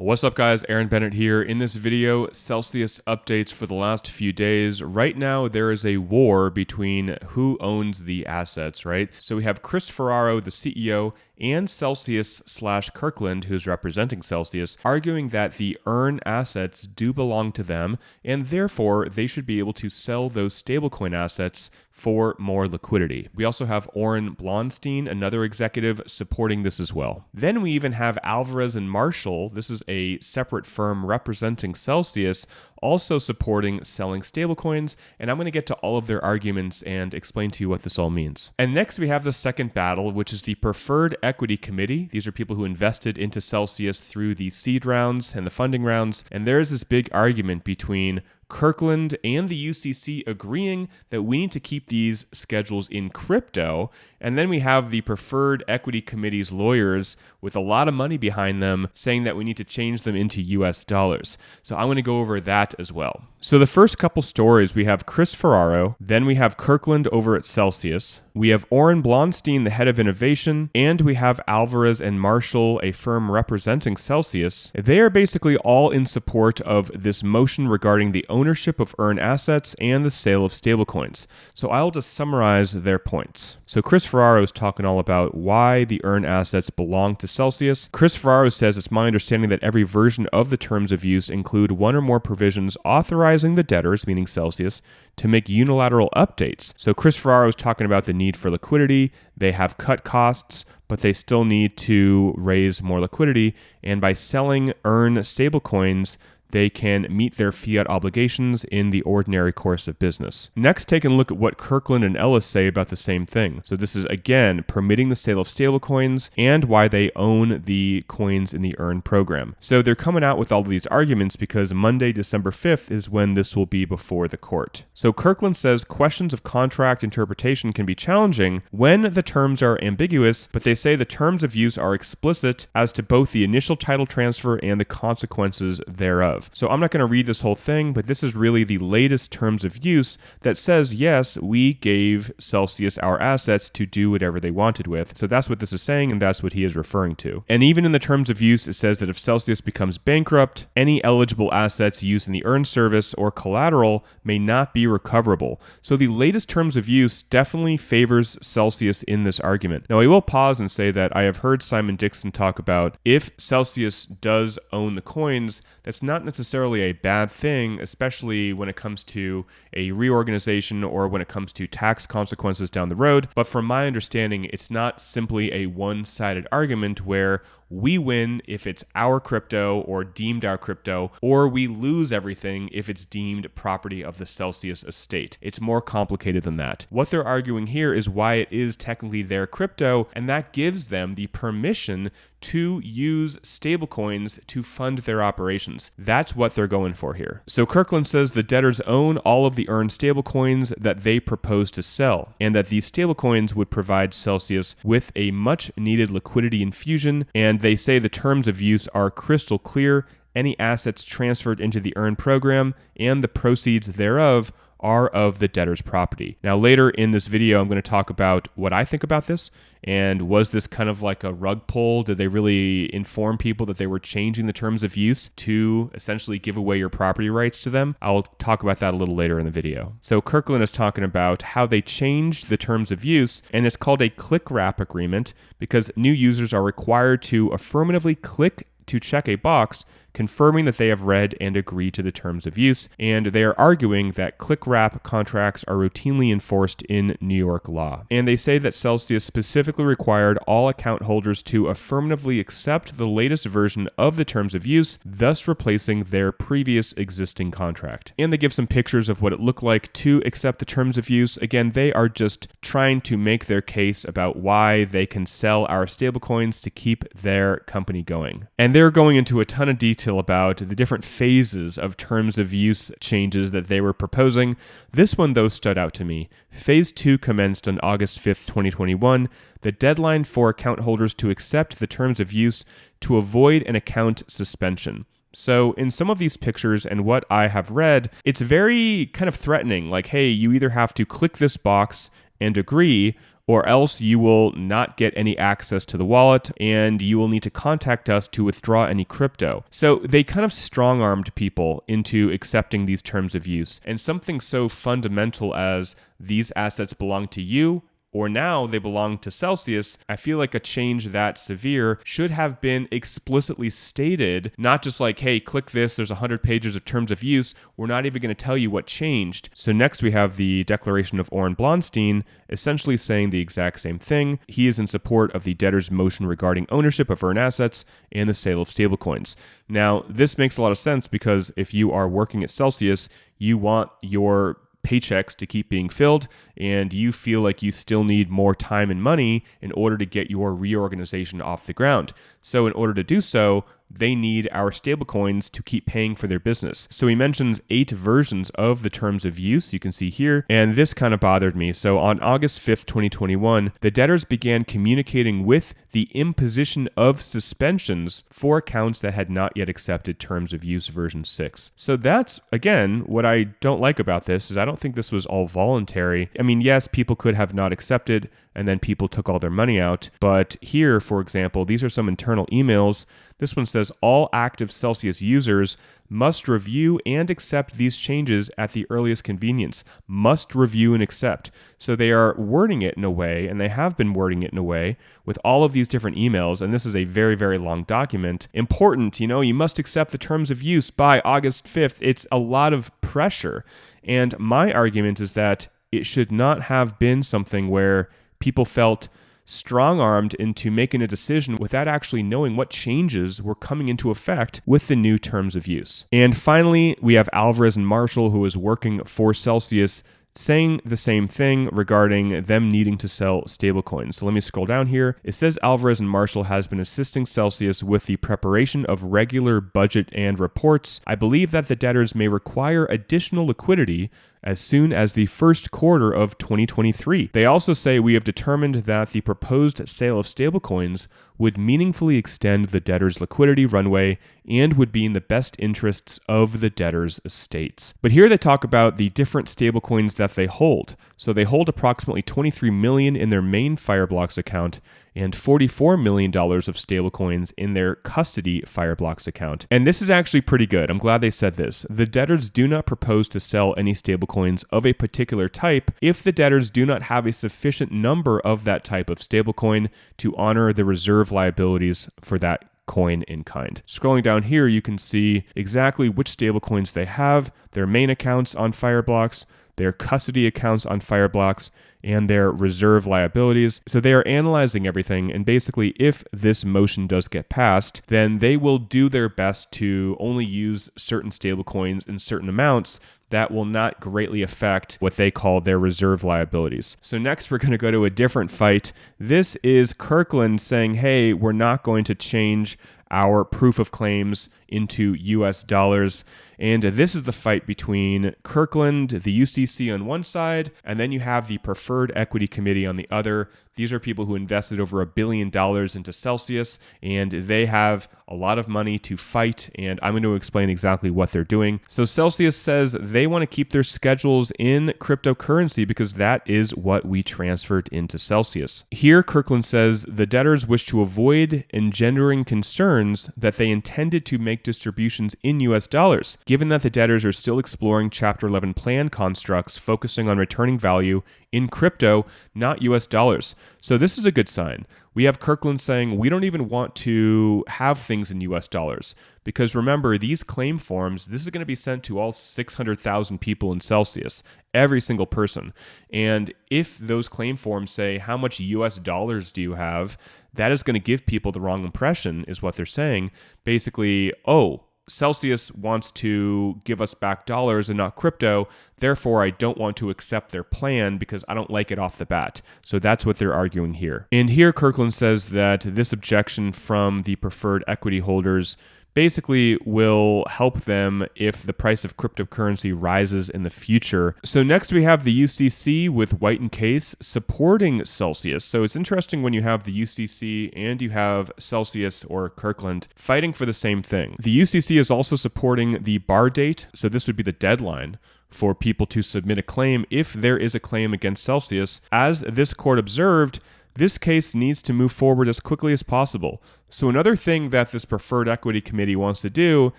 What's up guys, Aaron Bennett here. In this video, Celsius updates for the last few days. Right now, there is a war between who owns the assets, right? So we have Chris Ferraro, the CEO, and Celsius/Kirkland, who's representing Celsius, arguing that the earn assets do belong to them, and therefore they should be able to sell those stablecoin assets for more liquidity. We also have Oren Blonstein, another executive, supporting this as well. Then we even have Alvarez and Marshall, this is a separate firm representing Celsius, also supporting selling stablecoins, and I'm going to get to all of their arguments and explain to you what this all means. And next we have the second battle, which is the Preferred Equity Committee. These are people who invested into Celsius through the seed rounds and the funding rounds, and there's this big argument between Kirkland and the UCC agreeing that we need to keep these schedules in crypto. And then we have the Preferred Equity Committee's lawyers with a lot of money behind them saying that we need to change them into US dollars. So I'm going to go over that as well. So the first couple stories, we have Chris Ferraro, then we have Kirkland over at Celsius, we have Oren Blonstein, the head of innovation, and we have Alvarez and Marshall, a firm representing Celsius. They are basically all in support of this motion regarding the ownership of earn assets and the sale of stablecoins. So I'll just summarize their points. So Chris Ferraro is talking all about why the earn assets belong to Celsius. Chris Ferraro says, it's my understanding that every version of the terms of use include one or more provisions authorizing the debtors, meaning Celsius, to make unilateral updates. So Chris Ferraro is talking about the need for liquidity. They have cut costs, but they still need to raise more liquidity. And by selling earn stablecoins, they can meet their fiat obligations in the ordinary course of business. Next, take a look at what Kirkland and Ellis say about the same thing. So this is, again, permitting the sale of stablecoins and why they own the coins in the earn program. So they're coming out with all of these arguments because Monday, December 5th is when this will be before the court. So Kirkland says questions of contract interpretation can be challenging when the terms are ambiguous, but they say the terms of use are explicit as to both the initial title transfer and the consequences thereof. So I'm not going to read this whole thing, but this is really the latest terms of use that says, yes, we gave Celsius our assets to do whatever they wanted with. So that's what this is saying, and that's what he is referring to. And even in the terms of use, it says that if Celsius becomes bankrupt, any eligible assets used in the earn service or collateral may not be recoverable. So the latest terms of use definitely favors Celsius in this argument. Now, I will pause and say that I have heard Simon Dixon talk about if Celsius does own the coins, that's not necessarily a bad thing, especially when it comes to a reorganization or when it comes to tax consequences down the road. But from my understanding, it's not simply a one-sided argument where we win if it's our crypto or deemed our crypto, or we lose everything if it's deemed property of the Celsius estate. It's more complicated than that. What they're arguing here is why it is technically their crypto, and that gives them the permission to use stablecoins to fund their operations. That's what they're going for here. So Kirkland says the debtors own all of the earned stablecoins that they propose to sell, and that these stablecoins would provide Celsius with a much needed liquidity infusion, and they say the terms of use are crystal clear. Any assets transferred into the earn program and the proceeds thereof are of the debtor's property. Now, later in this video, I'm going to talk about what I think about this, and was this kind of like a rug pull? Did they really inform people that they were changing the terms of use to essentially give away your property rights to them? I'll talk about that a little later in the video. So Kirkland is talking about how they changed the terms of use, and it's called a click wrap agreement because new users are required to affirmatively click to check a box confirming that they have read and agreed to the terms of use, and they are arguing that click wrap contracts are routinely enforced in New York law. And they say that Celsius specifically required all account holders to affirmatively accept the latest version of the terms of use, thus replacing their previous existing contract. And they give some pictures of what it looked like to accept the terms of use. Again, they are just trying to make their case about why they can sell our stablecoins to keep their company going. And they're going into a ton of detail about the different phases of terms of use changes that they were proposing. This one, though, stood out to me. Phase 2 commenced on August 5th, 2021. The deadline for account holders to accept the terms of use to avoid an account suspension. So in some of these pictures and what I have read, it's very kind of threatening. Like, hey, you either have to click this box and agree, or else you will not get any access to the wallet and you will need to contact us to withdraw any crypto. So they kind of strong-armed people into accepting these terms of use. And something so fundamental as these assets belong to you, or now they belong to Celsius, I feel like a change that severe should have been explicitly stated, not just like, hey, click this, there's 100 pages of terms of use. We're not even going to tell you what changed. So next we have the declaration of Oren Blonstein, essentially saying the exact same thing. He is in support of the debtor's motion regarding ownership of earned assets and the sale of stablecoins. Now, this makes a lot of sense because if you are working at Celsius, you want your paychecks to keep being filled, and you feel like you still need more time and money in order to get your reorganization off the ground. So in order to do so, they need our stablecoins to keep paying for their business. So he mentions 8 versions of the terms of use, you can see here, and this kind of bothered me. So on August 5th, 2021, the debtors began communicating with the imposition of suspensions for accounts that had not yet accepted terms of use version 6. So that's, again, what I don't like about this is I don't think this was all voluntary. I mean, yes, people could have not accepted and then people took all their money out. But here, for example, these are some internal emails. This one says all active Celsius users must review and accept these changes at the earliest convenience. Must review and accept. So they are wording it in a way, and they have been wording it in a way with all of these different emails, and this is a very, very long document. Important, you must accept the terms of use by August 5th. It's a lot of pressure. And my argument is that it should not have been something where people felt strong-armed into making a decision without actually knowing what changes were coming into effect with the new terms of use. And finally, we have Alvarez and Marshall, who is working for Celsius, saying the same thing regarding them needing to sell stablecoins. So let me scroll down here. It says Alvarez and Marshall has been assisting Celsius with the preparation of regular budget and reports. I believe that the debtors may require additional liquidity as soon as the first quarter of 2023. They also say we have determined that the proposed sale of stablecoins would meaningfully extend the debtor's liquidity runway and would be in the best interests of the debtor's estates. But here they talk about the different stablecoins that they hold. So they hold approximately $23 million in their main Fireblocks account and $44 million of stablecoins in their custody Fireblocks account. And this is actually pretty good. I'm glad they said this. The debtors do not propose to sell any stablecoins of a particular type if the debtors do not have a sufficient number of that type of stablecoin to honor the reserve liabilities for that coin in kind. Scrolling down here, you can see exactly which stablecoins they have, their main accounts on Fireblocks, their custody accounts on Fireblocks, and their reserve liabilities. So they are analyzing everything, and basically if this motion does get passed, then they will do their best to only use certain stablecoins in certain amounts that will not greatly affect what they call their reserve liabilities. So next we're going to go to a different fight. This is Kirkland saying, hey, we're not going to change our proof of claims into US dollars. And this is the fight between Kirkland, the UCC on one side, and then you have the Preferred Equity Committee on the other. These are people who invested over $1 billion into Celsius, and they have a lot of money to fight, and I'm going to explain exactly what they're doing. So Celsius says they want to keep their schedules in cryptocurrency because that is what we transferred into Celsius. Here, Kirkland says the debtors wish to avoid engendering concerns that they intended to make distributions in US dollars, given that the debtors are still exploring Chapter 11 plan constructs focusing on returning value in crypto, not US dollars. So this is a good sign. We have Kirkland saying we don't even want to have things in US dollars because remember, these claim forms, this is going to be sent to all 600,000 people in Celsius, every single person. And if those claim forms say, how much US dollars do you have? That is going to give people the wrong impression, is what they're saying. Basically, oh, Celsius wants to give us back dollars and not crypto. Therefore, I don't want to accept their plan because I don't like it off the bat. So that's what they're arguing here. And here, Kirkland says that this objection from the preferred equity holders basically will help them if the price of cryptocurrency rises in the future. So next we have the UCC with White and Case supporting Celsius. So it's interesting when you have the UCC and you have Celsius or Kirkland fighting for the same thing. The UCC is also supporting the bar date. So this would be the deadline for people to submit a claim if there is a claim against Celsius. As this court observed, this case needs to move forward as quickly as possible. So another thing that this preferred equity committee wants to do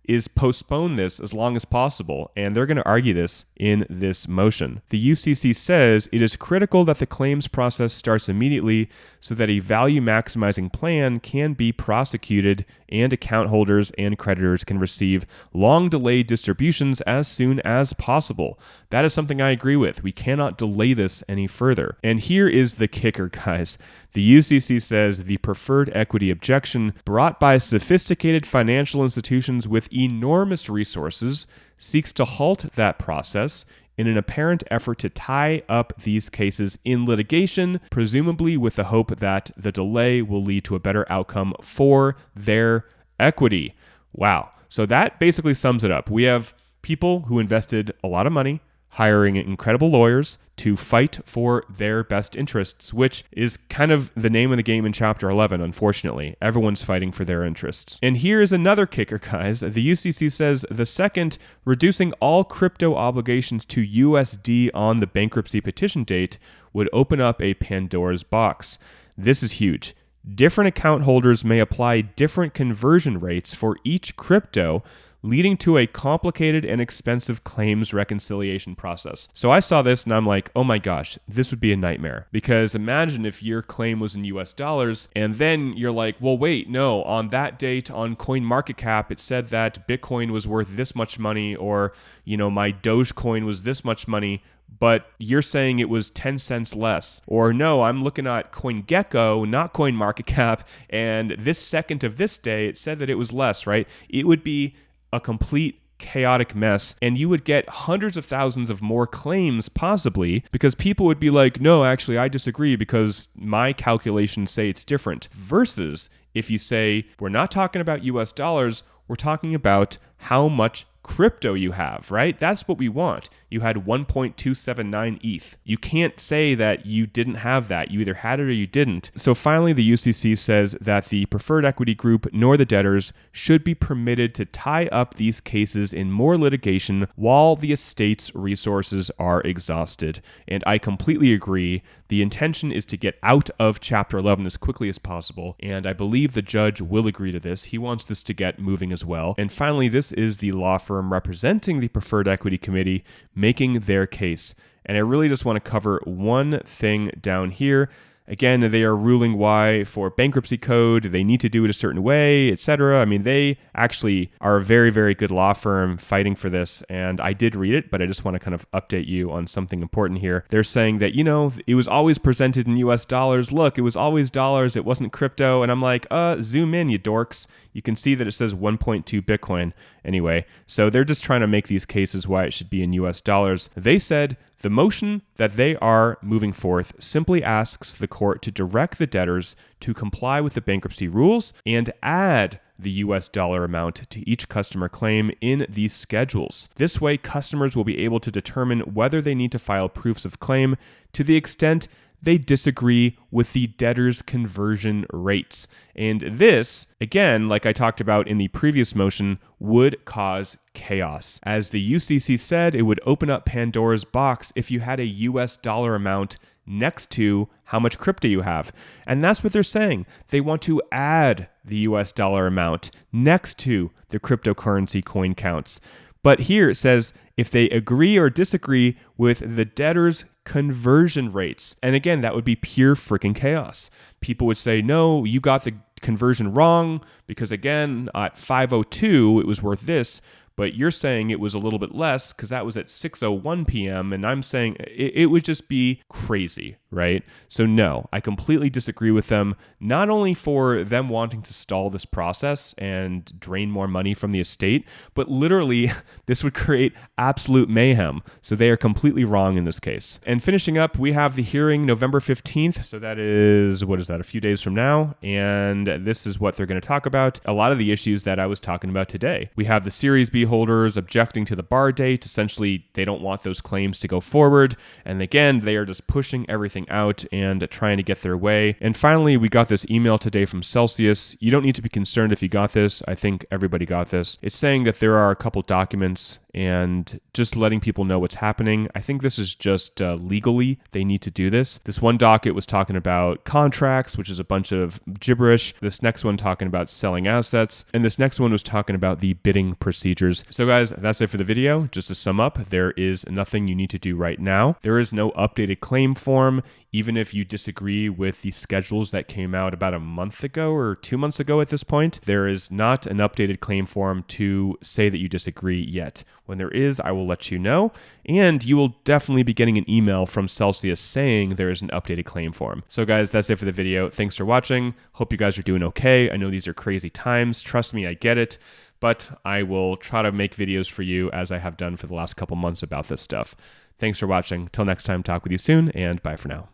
is postpone this as long as possible, and they're going to argue this in this motion. The UCC says it is critical that the claims process starts immediately so that a value maximizing plan can be prosecuted and account holders and creditors can receive long delayed distributions as soon as possible. That is something I agree with. We cannot delay this any further. And here is the kicker, guys. The UCC says the preferred equity objection brought by sophisticated financial institutions with enormous resources seeks to halt that process in an apparent effort to tie up these cases in litigation, presumably with the hope that the delay will lead to a better outcome for their equity. Wow. So that basically sums it up. We have people who invested a lot of money hiring incredible lawyers to fight for their best interests, which is kind of the name of the game in Chapter 11, unfortunately. Everyone's fighting for their interests. And here is another kicker, guys. The UCC says the second, reducing all crypto obligations to USD on the bankruptcy petition date would open up a Pandora's box. This is huge. Different account holders may apply different conversion rates for each crypto, leading to a complicated and expensive claims reconciliation process. So I saw this and I'm like, oh my gosh, this would be a nightmare. Because imagine if your claim was in US dollars and then you're like, well, wait, no, on that date on CoinMarketCap, it said that Bitcoin was worth this much money, or, my Dogecoin was this much money, but you're saying it was 10 cents less. Or no, I'm looking at CoinGecko, not CoinMarketCap, and this second of this day, it said that it was less, right? It would be a complete chaotic mess, and you would get hundreds of thousands of more claims possibly, because people would be like, no, actually I disagree because my calculations say it's different. Versus if you say, we're not talking about US dollars, we're talking about how much crypto you have, right? That's what we want. You had 1.279 ETH. You can't say that you didn't have that. You either had it or you didn't. So finally, the UCC says that the preferred equity group nor the debtors should be permitted to tie up these cases in more litigation while the estate's resources are exhausted. And I completely agree. The intention is to get out of Chapter 11 as quickly as possible, and I believe the judge will agree to this. He wants this to get moving as well. And finally, this is the law firm representing the preferred equity committee making their case. And I really just want to cover one thing down here. Again, they are ruling why for bankruptcy code, they need to do it a certain way, etc. I mean, they actually are a very, very good law firm fighting for this. And I did read it, but I just want to kind of update you on something important here. They're saying that, it was always presented in US dollars. Look, it was always dollars. It wasn't crypto. And I'm like, zoom in, you dorks. You can see that it says 1.2 Bitcoin anyway. So they're just trying to make these cases why it should be in US dollars. They said the motion that they are moving forth simply asks the court to direct the debtors to comply with the bankruptcy rules and add the US dollar amount to each customer claim in these schedules. This way, customers will be able to determine whether they need to file proofs of claim to the extent they disagree with the debtor's conversion rates. And this, again, like I talked about in the previous motion, would cause chaos. As the UCC said, it would open up Pandora's box if you had a US dollar amount next to how much crypto you have. And that's what they're saying. They want to add the US dollar amount next to the cryptocurrency coin counts. But here it says if they agree or disagree with the debtor's conversion rates. And again, that would be pure freaking chaos. People would say, no, you got the conversion wrong because again, at 5:02, it was worth this. But you're saying it was a little bit less because that was at 6:01 p.m. And I'm saying it would just be crazy, right? So no, I completely disagree with them, not only for them wanting to stall this process and drain more money from the estate, but literally this would create absolute mayhem. So they are completely wrong in this case. And finishing up, we have the hearing November 15th. So that is, what is that, a few days from now? And this is what they're going to talk about. A lot of the issues that I was talking about today. We have the Series B holders objecting to the bar date. Essentially, they don't want those claims to go forward. And again, they are just pushing everything out and trying to get their way. And finally, we got this email today from Celsius. You don't need to be concerned if you got this. I think everybody got this. It's saying that there are a couple documents and just letting people know what's happening. I think this is just legally, they need to do this. This one docket was talking about contracts, which is a bunch of gibberish. This next one talking about selling assets. And this next one was talking about the bidding procedures. So guys, that's it for the video. Just to sum up, there is nothing you need to do right now. There is no updated claim form. Even if you disagree with the schedules that came out about a month ago or 2 months ago at this point, there is not an updated claim form to say that you disagree yet. When there is, I will let you know, and you will definitely be getting an email from Celsius saying there is an updated claim form. So guys, that's it for the video. Thanks for watching. Hope you guys are doing okay. I know these are crazy times. Trust me, I get it, but I will try to make videos for you as I have done for the last couple months about this stuff. Thanks for watching. Till next time, talk with you soon, and bye for now.